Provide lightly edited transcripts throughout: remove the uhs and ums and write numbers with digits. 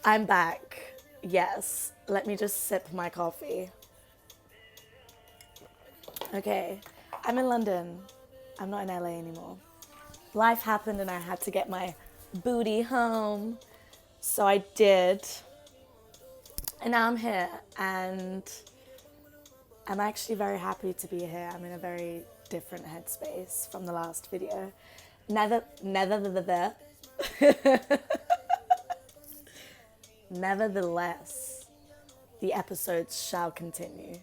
I'm back. Yes. Let me just sip my coffee. Okay. I'm in London. I'm not in LA anymore. Life happened and I had to get my booty home. So I did. And now I'm here. And I'm actually very happy to be here. I'm in a very different headspace from the last video. Nevertheless, the episodes shall continue.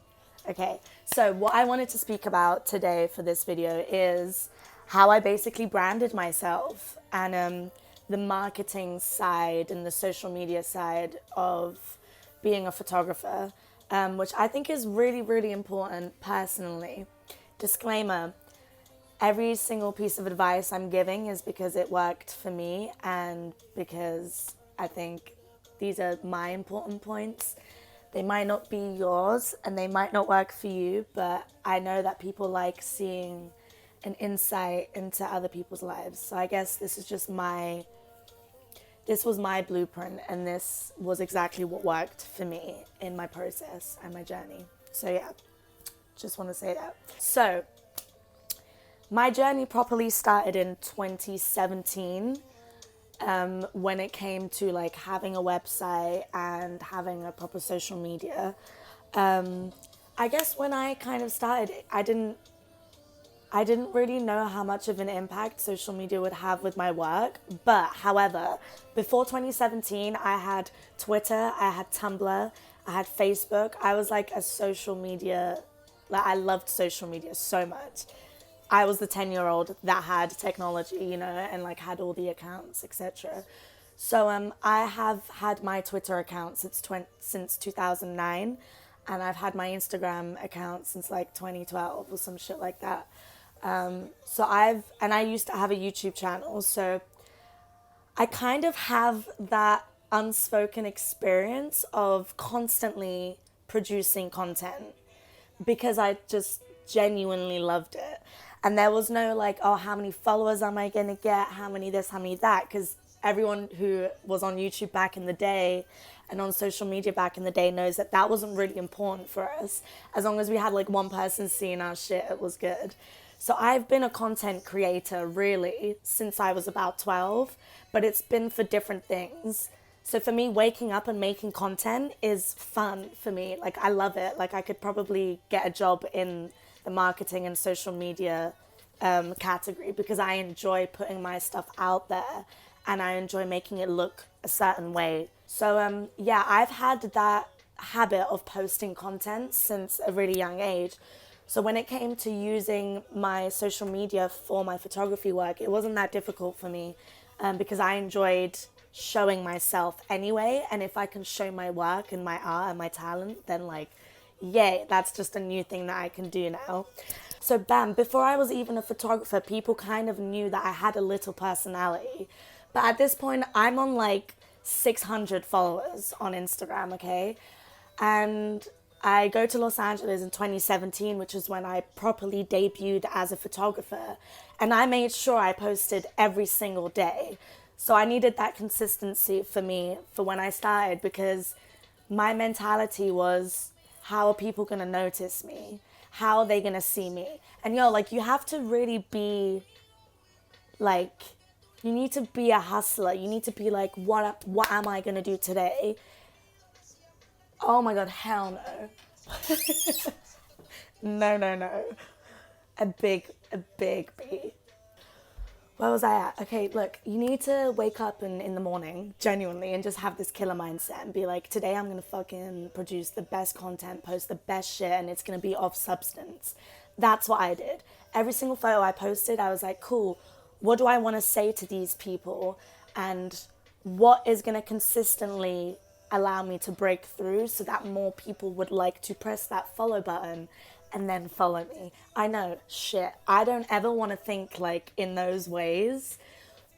Okay, so what I wanted to speak about today for this video is how I basically branded myself and the marketing side and the social media side of being a photographer, which I think is really, really important personally. Disclaimer, every single piece of advice I'm giving is because it worked for me and because I think these are my important points. They might not be yours and they might not work for you, but I know that people like seeing an insight into other people's lives. So I guess this was my blueprint and this was exactly what worked for me in my process and my journey. So yeah, just want to say that. So my journey properly started in 2017 when it came to like having a website and having a proper social media. I guess when I kind of started, I didn't really know how much of an impact social media would have with my work. But however, before 2017, I had Twitter, I had Tumblr, I had Facebook. I was like a social media, like I loved social media so much. I was the 10-year-old that had technology, and like had all the accounts, etc. So I have had my Twitter account since 2009, and I've had my Instagram account since like 2012 or some shit like that. I used to have a YouTube channel, so I kind of have that unspoken experience of constantly producing content because I just genuinely loved it. And there was no like, oh, how many followers am I going to get? How many this, how many that? Because everyone who was on YouTube back in the day and on social media back in the day knows that that wasn't really important for us. As long as we had like one person seeing our shit, it was good. So I've been a content creator really since I was about 12, but it's been for different things. So for me, waking up and making content is fun for me. Like I love it. Like I could probably get a job in the marketing and social media category because I enjoy putting my stuff out there and I enjoy making it look a certain way. So yeah, I've had that habit of posting content since a really young age. So when it came to using my social media for my photography work, it wasn't that difficult for me because I enjoyed showing myself anyway. And if I can show my work and my art and my talent, then like, yay, that's just a new thing that I can do now. So bam, before I was even a photographer, people kind of knew that I had a little personality. But at this point, I'm on like 600 followers on Instagram, okay? And I go to Los Angeles in 2017, which is when I properly debuted as a photographer. And I made sure I posted every single day. So I needed that consistency for me for when I started because my mentality was, how are people going to notice me? How are they going to see me? And like you have to really be like, you need to be a hustler. You need to be like, what am I going to do today? Oh my God, hell no. No. A big B. Where was I at? Okay, look, you need to wake up in the morning, genuinely, and just have this killer mindset and be like, today I'm going to fucking produce the best content, post the best shit, and it's going to be of substance. That's what I did. Every single photo I posted, I was like, cool, what do I want to say to these people? And what is going to consistently allow me to break through so that more people would like to press that follow button and then follow me. I know, shit, I don't ever want to think like in those ways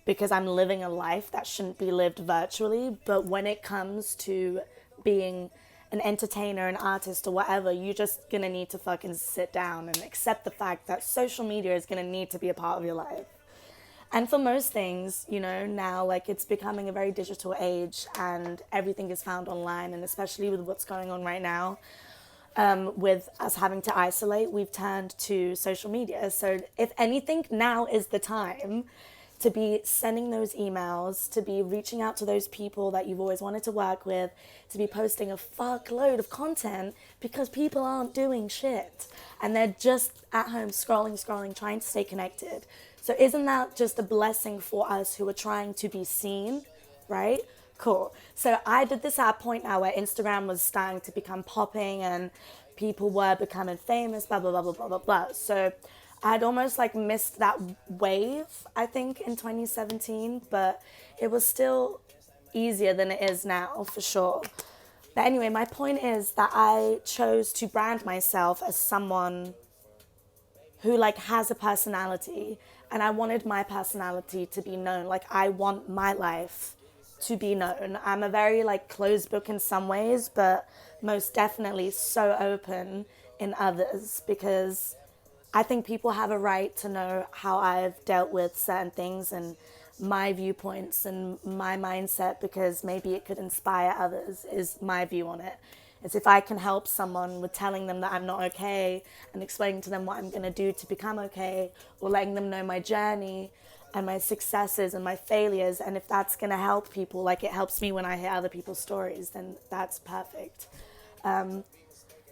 because I'm living a life that shouldn't be lived virtually. But when it comes to being an entertainer, an artist or whatever, you're just gonna need to fucking sit down and accept the fact that social media is gonna need to be a part of your life. And for most things, now like it's becoming a very digital age and everything is found online. And especially with what's going on right now, with us having to isolate, we've turned to social media. So if anything, now is the time to be sending those emails, to be reaching out to those people that you've always wanted to work with, to be posting a fuckload of content because people aren't doing shit and they're just at home scrolling, trying to stay connected. So isn't that just a blessing for us who are trying to be seen, right? Cool. So I did this at a point now where Instagram was starting to become popping and people were becoming famous, blah, blah, blah, blah, blah, blah, blah. So I'd almost like missed that wave, I think, in 2017, but it was still easier than it is now, for sure. But anyway, my point is that I chose to brand myself as someone who like has a personality, and I wanted my personality to be known. Like I want my life to be known. I'm a very like closed book in some ways, but most definitely so open in others, because I think people have a right to know how I've dealt with certain things and my viewpoints and my mindset, because maybe it could inspire others, is my view on it. It's if I can help someone with telling them that I'm not okay and explaining to them what I'm going to do to become okay, or letting them know my journey and my successes and my failures. And if that's going to help people, like it helps me when I hear other people's stories, then that's perfect.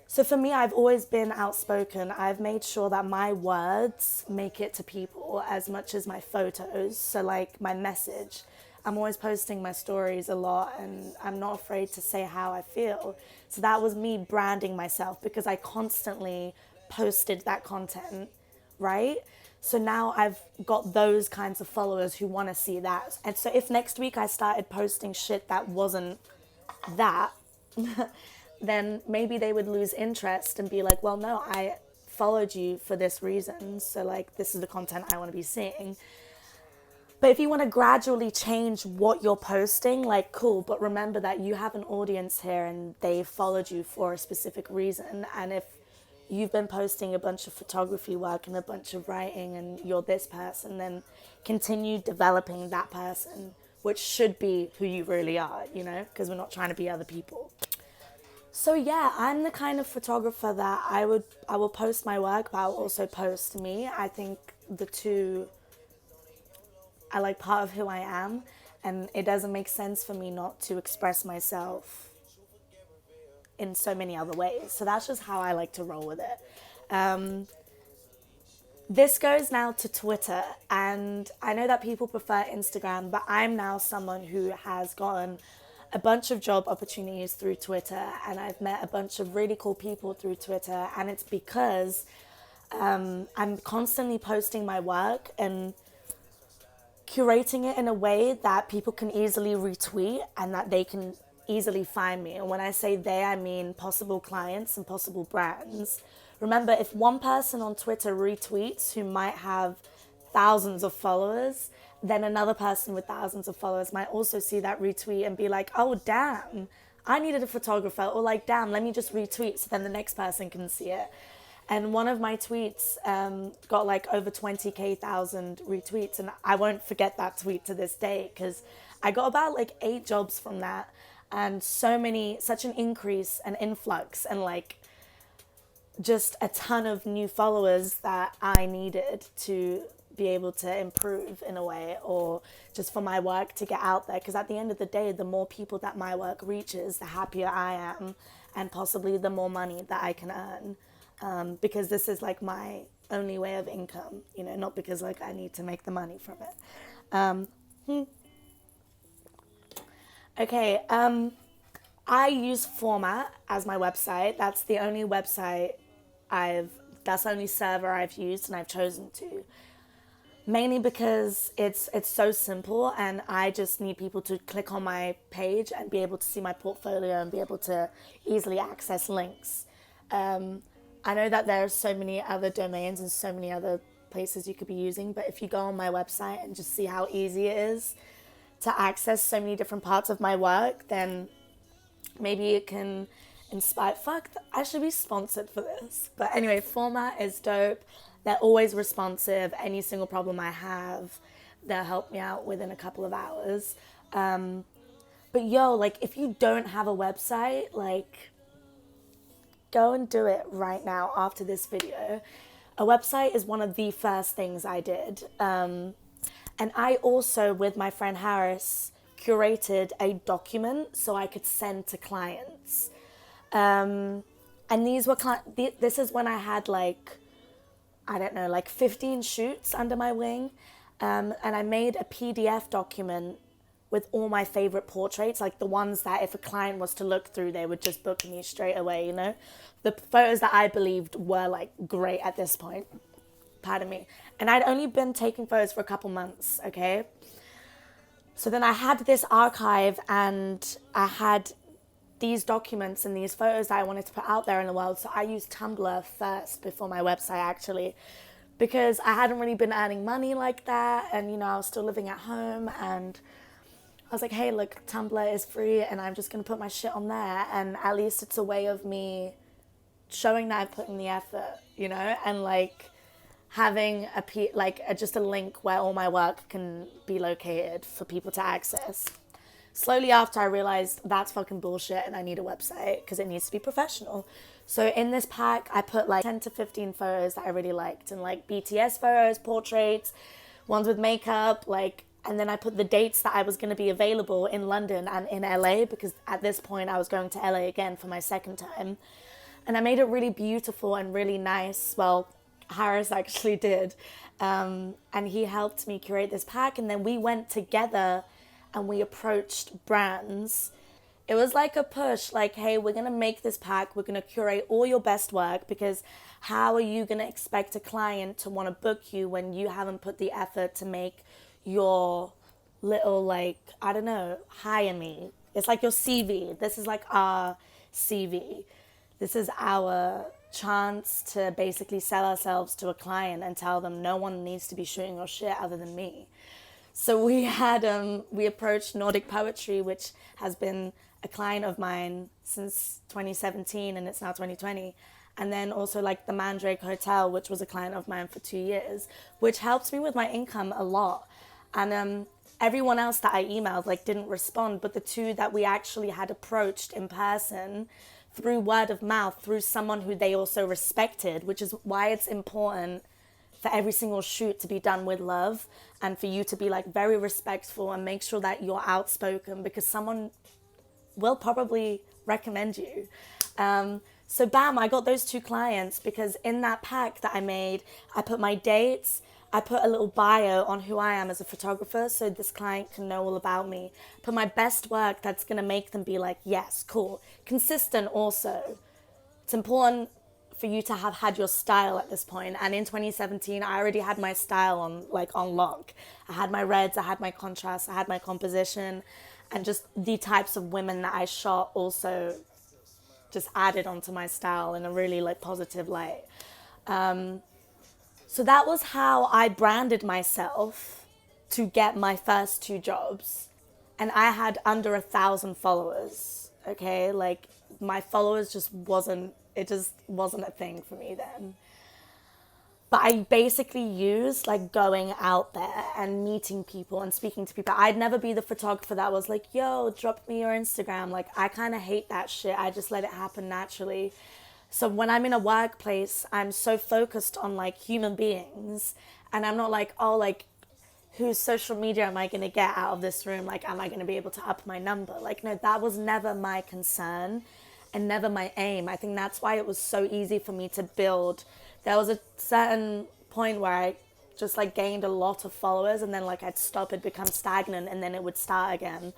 So for me, I've always been outspoken. I've made sure that my words make it to people as much as my photos. So like my message, I'm always posting my stories a lot and I'm not afraid to say how I feel. So that was me branding myself because I constantly posted that content, right? So now I've got those kinds of followers who want to see that. And so if next week I started posting shit that wasn't that, then maybe they would lose interest and be like, well, no, I followed you for this reason. So like, this is the content I want to be seeing. But if you want to gradually change what you're posting, like, cool, but remember that you have an audience here and they followed you for a specific reason. And if you've been posting a bunch of photography work and a bunch of writing and you're this person, then continue developing that person, which should be who you really are, because we're not trying to be other people. So yeah, I'm the kind of photographer that I will post my work, but I'll also post me. I think the two are like part of who I am, and it doesn't make sense for me not to express myself in so many other ways. So that's just how I like to roll with it. This goes now to Twitter, and I know that people prefer Instagram, but I'm now someone who has gotten a bunch of job opportunities through Twitter, and I've met a bunch of really cool people through Twitter, and it's because I'm constantly posting my work and curating it in a way that people can easily retweet and that they can easily find me. And when I say they, I mean possible clients and possible brands. Remember, if one person on Twitter retweets who might have thousands of followers, then another person with thousands of followers might also see that retweet and be like, oh, damn, I needed a photographer. Or like, damn, let me just retweet so then the next person can see it. And one of my tweets got like over 20,000 retweets. And I won't forget that tweet to this day because I got about like 8 jobs from that. And such an increase and influx and like just a ton of new followers that I needed to be able to improve in a way, or just for my work to get out there. Because at the end of the day, the more people that my work reaches, the happier I am, and possibly the more money that I can earn. Because this is like my only way of income, not because like I need to make the money from it. Okay, I use Format as my website. That's the only website that's the only server I've used and I've chosen to. Mainly because it's so simple and I just need people to click on my page and be able to see my portfolio and be able to easily access links. I know that there are so many other domains and so many other places you could be using, but if you go on my website and just see how easy it is to access so many different parts of my work, then maybe it can inspire. I should be sponsored for this. But anyway, Format is dope. They're always responsive. Any single problem I have, they'll help me out within a couple of hours. But yo, like, if you don't have a website, like, go and do it right now after this video. A website is one of the first things I did. And I also, with my friend Harris, curated a document so I could send to clients. And these were, this is when I had like, I don't know, like 15 shoots under my wing. And I made a PDF document with all my favorite portraits, like the ones that if a client was to look through, they would just book me straight away, you know? The photos that I believed were like great at this point. Pardon me. And I'd only been taking photos for a couple months, okay? So then I had this archive and I had these documents and these photos that I wanted to put out there in the world. So I used Tumblr first before my website, actually, because I hadn't really been earning money like that. And, you know, I was still living at home, and I was like, hey, look, Tumblr is free and I'm just going to put my shit on there. And at least it's a way of me showing that I've put in the effort, you know, and like having just a link where all my work can be located for people to access. Slowly after, I realized that's fucking bullshit and I need a website because it needs to be professional. So in this pack, I put like 10 to 15 photos that I really liked, and like BTS photos, portraits, ones with makeup, like, and then I put the dates that I was going to be available in London and in LA, because at this point I was going to LA again for my second time. And I made it really beautiful and really nice. Well, Harris actually did. And he helped me curate this pack. And then we went together and we approached brands. It was like a push, like, hey, we're going to make this pack. We're going to curate all your best work, because how are you going to expect a client to want to book you when you haven't put the effort to make your little, like, I don't know, hire me. It's like your CV. This is like our CV. This is our chance to basically sell ourselves to a client and tell them no one needs to be shooting your shit other than me. So we approached Nordic Poetry, which has been a client of mine since 2017, and it's now 2020. And then also like the Mandrake Hotel, which was a client of mine for 2 years, which helped me with my income a lot. And everyone else that I emailed like didn't respond, but the two that we actually had approached in person, through word of mouth, through someone who they also respected, which is why it's important for every single shoot to be done with love, and for you to be like very respectful and make sure that you're outspoken, because someone will probably recommend you. So bam, I got those two clients because in that pack that I made, I put my dates, I put a little bio on who I am as a photographer so this client can know all about me. Put my best work that's going to make them be like, yes, cool. Consistent also. It's important for you to have had your style at this point. And in 2017, I already had my style on lock. I had my reds, I had my contrast, I had my composition, and just the types of women that I shot also just added onto my style in a really like positive light. So that was how I branded myself to get my first two jobs. And I had under 1,000 followers, okay? Like, my followers just wasn't a thing for me then. But I basically used like going out there and meeting people and speaking to people. I'd never be the photographer that was like, yo, drop me your Instagram. Like, I kind of hate that shit. I just let it happen naturally. So when I'm in a workplace, I'm so focused on like human beings, and I'm not like, oh, like, whose social media am I going to get out of this room? Like, am I going to be able to up my number? Like, no, that was never my concern and never my aim. I think that's why it was so easy for me to build. There was a certain point where I just like gained a lot of followers, and then like I'd stop, it'd become stagnant, and then it would start again.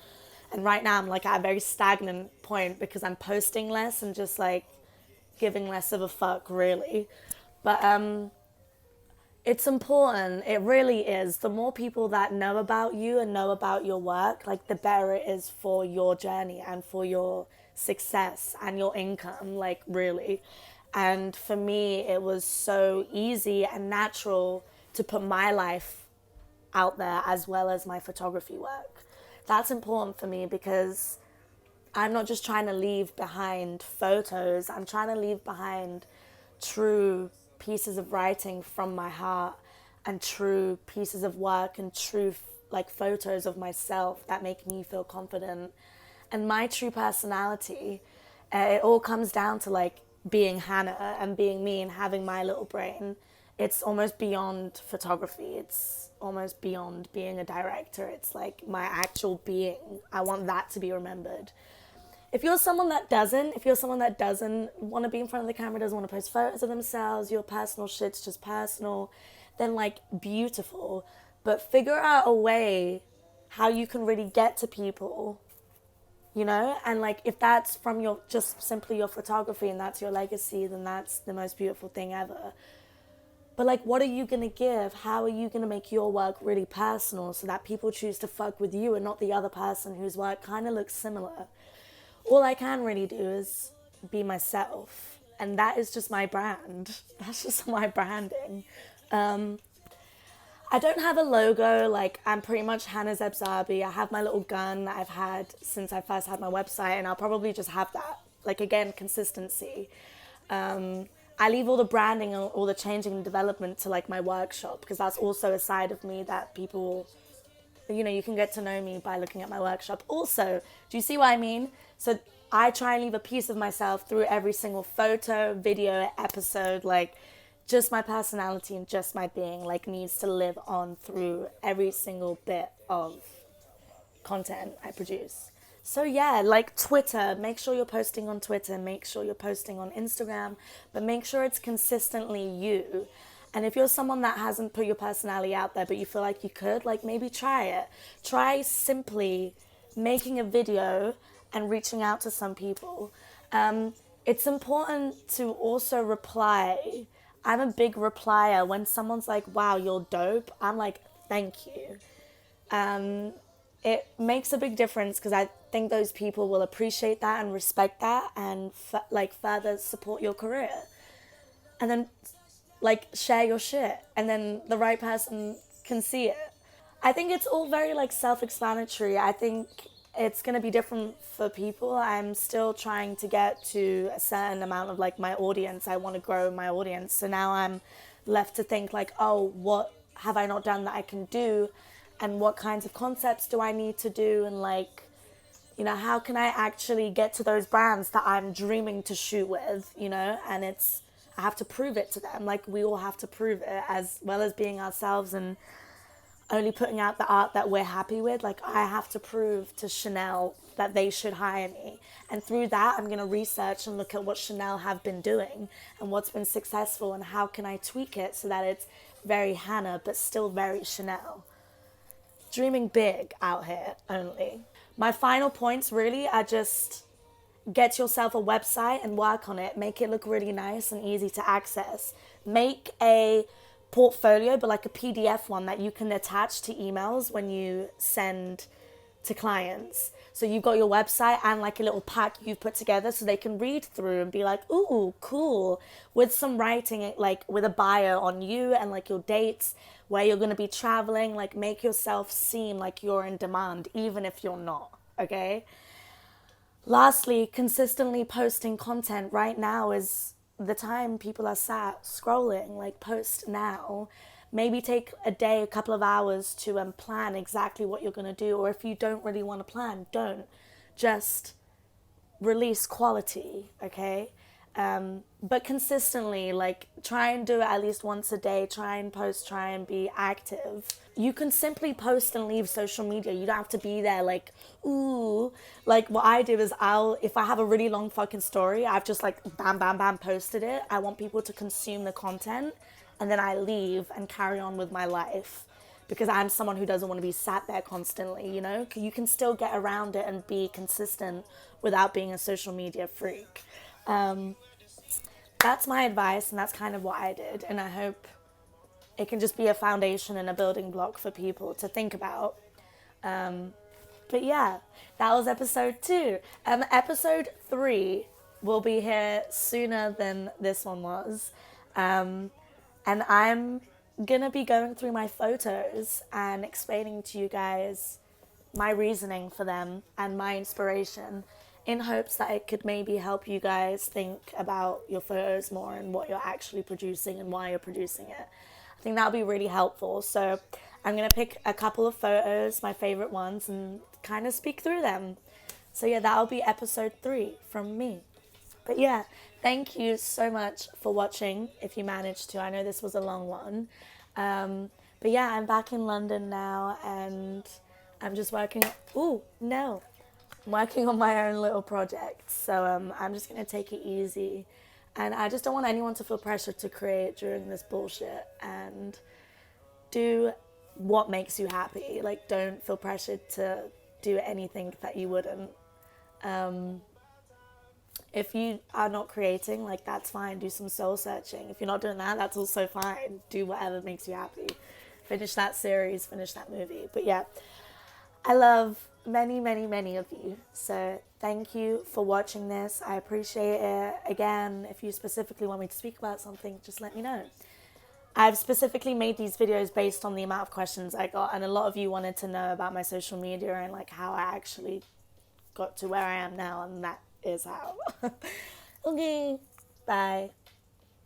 And right now I'm like at a very stagnant point because I'm posting less and just like giving less of a fuck, really. But it's important. It really is. The more people that know about you and know about your work, like, the better it is for your journey and for your success and your income, like, really. And for me, it was so easy and natural to put my life out there as well as my photography work. That's important for me because I'm not just trying to leave behind photos. I'm trying to leave behind true pieces of writing from my heart and true pieces of work and true like photos of myself that make me feel confident. And my true personality, it all comes down to like being Hannah and being me and having my little brain. It's almost beyond photography. It's almost beyond being a director. It's like my actual being. I want that to be remembered. If you're someone that doesn't want to be in front of the camera, doesn't want to post photos of themselves, your personal shit's just personal, then like beautiful. But figure out a way how you can really get to people, you know? And like if that's from your just simply your photography and that's your legacy, then that's the most beautiful thing ever. But like what are you gonna give? How are you gonna make your work really personal so that people choose to fuck with you and not the other person whose work kind of looks similar? All I can really do is be myself. And that is just my brand. That's just my branding. I don't have a logo. Like, I'm pretty much Hannah Zebzabi. I have my little gun that I've had since I first had my website, and I'll probably just have that. Like, again, consistency. I leave all the branding and all the changing and development to, like, my workshop, because that's also a side of me that people, you know, you can get to know me by looking at my workshop. Also, do you see what I mean? So I try and leave a piece of myself through every single photo, video, episode, like, just my personality and just my being like needs to live on through every single bit of content I produce. So yeah, like Twitter, make sure you're posting on Twitter, make sure you're posting on Instagram, but make sure it's consistently you. And if you're someone that hasn't put your personality out there but you feel like you could, like maybe try it. Try simply making a video and reaching out to some people. It's important to also reply. I'm a big replier. When someone's like, wow, you're dope, I'm like, thank you. It makes a big difference because I think those people will appreciate that and respect that and like further support your career. And then like share your shit and then the right person can see it. I think it's all very like self-explanatory. I think it's going to be different for people. I'm still trying to get to a certain amount of like my audience. I want to grow my audience. So now I'm left to think like, oh, what have I not done that I can do? And what kinds of concepts do I need to do? And like, you know, how can I actually get to those brands that I'm dreaming to shoot with, you know? And I have to prove it to them. Like we all have to prove it as well as being ourselves and only putting out the art that we're happy with. Like I have to prove to Chanel that they should hire me. And through that, I'm going to research and look at what Chanel have been doing and what's been successful and how can I tweak it so that it's very Hannah, but still very Chanel. Dreaming big out here only. My final points really are just get yourself a website and work on it. Make it look really nice and easy to access. Make a portfolio, but like a PDF one that you can attach to emails when you send to clients. So you've got your website and like a little pack you've put together so they can read through and be like, ooh, cool, with some writing, like with a bio on you and like your dates, where you're going to be traveling. Like make yourself seem like you're in demand, even if you're not, okay? Lastly, consistently posting content. Right now is the time people are sat scrolling. Like post now. Maybe take a day, a couple of hours to plan exactly what you're going to do. Or if you don't really want to plan, don't. Just release quality, okay? But consistently, like try and do it at least once a day. Try and post, try and be active. You can simply post and leave social media. You don't have to be there like, ooh. Like what I do is if I have a really long fucking story, I've just like bam, bam, bam posted it. I want people to consume the content and then I leave and carry on with my life. Because I'm someone who doesn't want to be sat there constantly, you know? You can still get around it and be consistent without being a social media freak. That's my advice and that's kind of what I did. And I hope it can just be a foundation and a building block for people to think about. But yeah, that was episode 2. Episode 3 will be here sooner than this one was. And I'm gonna be going through my photos and explaining to you guys my reasoning for them and my inspiration in hopes that it could maybe help you guys think about your photos more and what you're actually producing and why you're producing it. I think that'll be really helpful. So I'm going to pick a couple of photos, my favorite ones, and kind of speak through them. So yeah, that'll be episode 3 from me. But yeah, thank you so much for watching if you managed to. I know this was a long one. But yeah, I'm back in London now and I'm just working. Ooh, no. I'm working on my own little project. So I'm just going to take it easy. And I just don't want anyone to feel pressure to create during this bullshit. And do what makes you happy. Like, don't feel pressured to do anything that you wouldn't. If you are not creating, like, that's fine. Do some soul searching. If you're not doing that, that's also fine. Do whatever makes you happy. Finish that series, finish that movie. But yeah, I love many, many, many of you. So thank you for watching this. I appreciate it. Again, if you specifically want me to speak about something, just let me know. I've specifically made these videos based on the amount of questions I got, and a lot of you wanted to know about my social media and like how I actually got to where I am now, and that is how. Okay, bye.